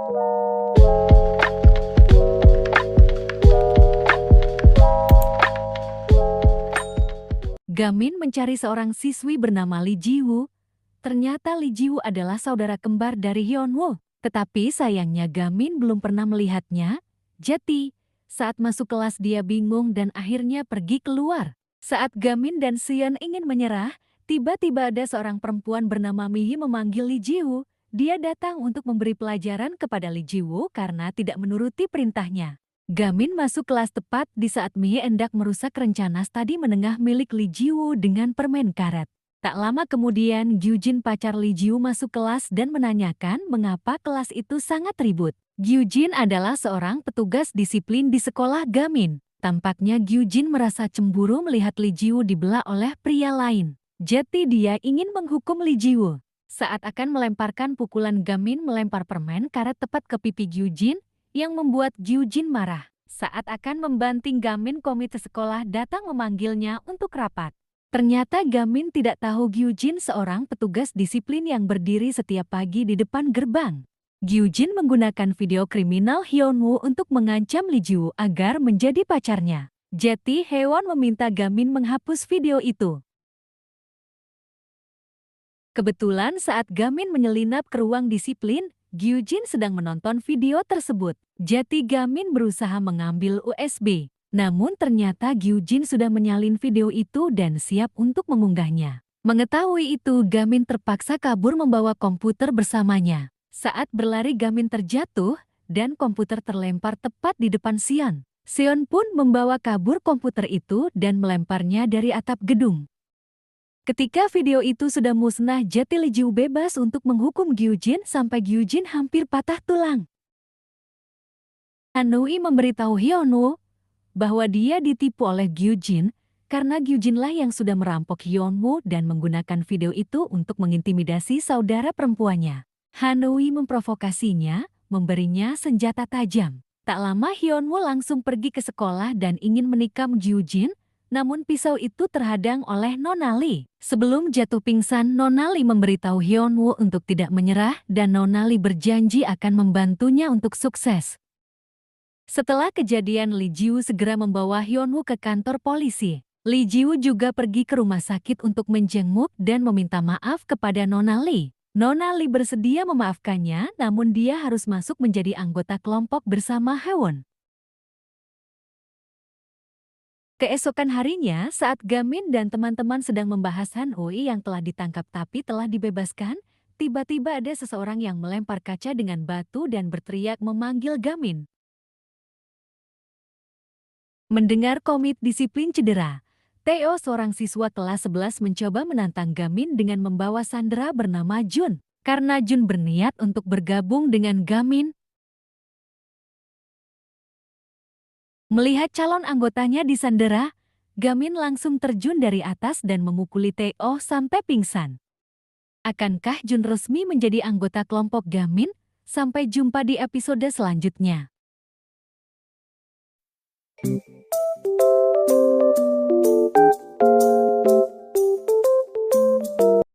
Gamin mencari seorang siswi bernama Lee Ji-woo. Ternyata Lee Ji-woo adalah saudara kembar dari Hyun-woo. Tetapi sayangnya Gamin belum pernah melihatnya. Jadi, saat masuk kelas dia bingung dan akhirnya pergi keluar. Saat Gamin dan Seon ingin menyerah, tiba-tiba ada seorang perempuan bernama Mi-hee memanggil Lee Ji-woo. Dia datang untuk memberi pelajaran kepada Lee Ji-woo karena tidak menuruti perintahnya. Gamin masuk kelas tepat di saat Mi-hee hendak merusak rencana studi menengah milik Lee Ji-woo dengan permen karet. Tak lama kemudian, Gyujin pacar Lee Ji-woo masuk kelas dan menanyakan mengapa kelas itu sangat ribut. Gyujin adalah seorang petugas disiplin di sekolah Gamin. Tampaknya Gyujin merasa cemburu melihat Lee Ji-woo dibelah oleh pria lain. Jadi dia ingin menghukum Lee Ji-woo. Saat akan melemparkan pukulan, Gamin melempar permen karet tepat ke pipi Gyujin, yang membuat Gyujin marah. Saat akan membanting Gamin, komite sekolah datang memanggilnya untuk rapat. Ternyata Gamin tidak tahu Gyujin seorang petugas disiplin yang berdiri setiap pagi di depan gerbang. Gyujin menggunakan video kriminal Hyun-woo untuk mengancam Lee Ji-woo agar menjadi pacarnya. Jadi Haewon meminta Gamin menghapus video itu. Kebetulan saat Gamin menyelinap ke ruang disiplin, Gyujin sedang menonton video tersebut. Jadi Gamin berusaha mengambil USB. Namun ternyata Gyujin sudah menyalin video itu dan siap untuk mengunggahnya. Mengetahui itu, Gamin terpaksa kabur membawa komputer bersamanya. Saat berlari, Gamin terjatuh dan komputer terlempar tepat di depan Seon. Seon pun membawa kabur komputer itu dan melemparnya dari atap gedung. Ketika video itu sudah musnah, jadi Lee Ji-woo bebas untuk menghukum Gyujin sampai Gyujin hampir patah tulang. Han-woo memberitahu Hyun-woo bahwa dia ditipu oleh Gyujin karena Gyujinlah yang sudah merampok Hyun-woo dan menggunakan video itu untuk mengintimidasi saudara perempuannya. Han-woo memprovokasinya, memberinya senjata tajam. Tak lama Hyun-woo langsung pergi ke sekolah dan ingin menikam Gyujin. Namun pisau itu terhadang oleh Nona Lee. Sebelum jatuh pingsan, Nona Lee memberitahu Hyun-woo untuk tidak menyerah dan Nona Lee berjanji akan membantunya untuk sukses. Setelah kejadian, Lee Ji-woo segera membawa Hyun-woo ke kantor polisi. Lee Ji-woo juga pergi ke rumah sakit untuk menjenguk dan meminta maaf kepada Nona Lee. Nona Lee bersedia memaafkannya, namun dia harus masuk menjadi anggota kelompok bersama Haewon. Keesokan harinya, saat Gamin dan teman-teman sedang membahas Han-woo yang telah ditangkap tapi telah dibebaskan, tiba-tiba ada seseorang yang melempar kaca dengan batu dan berteriak memanggil Gamin. Mendengar komite disiplin cedera, Theo, seorang siswa kelas 11, mencoba menantang Gamin dengan membawa sandera bernama Jun. Karena Jun berniat untuk bergabung dengan Gamin, melihat calon anggotanya disandera, Gamin langsung terjun dari atas dan memukuli Theo sampai pingsan. Akankah Jun resmi menjadi anggota kelompok Gamin? Sampai jumpa di episode selanjutnya.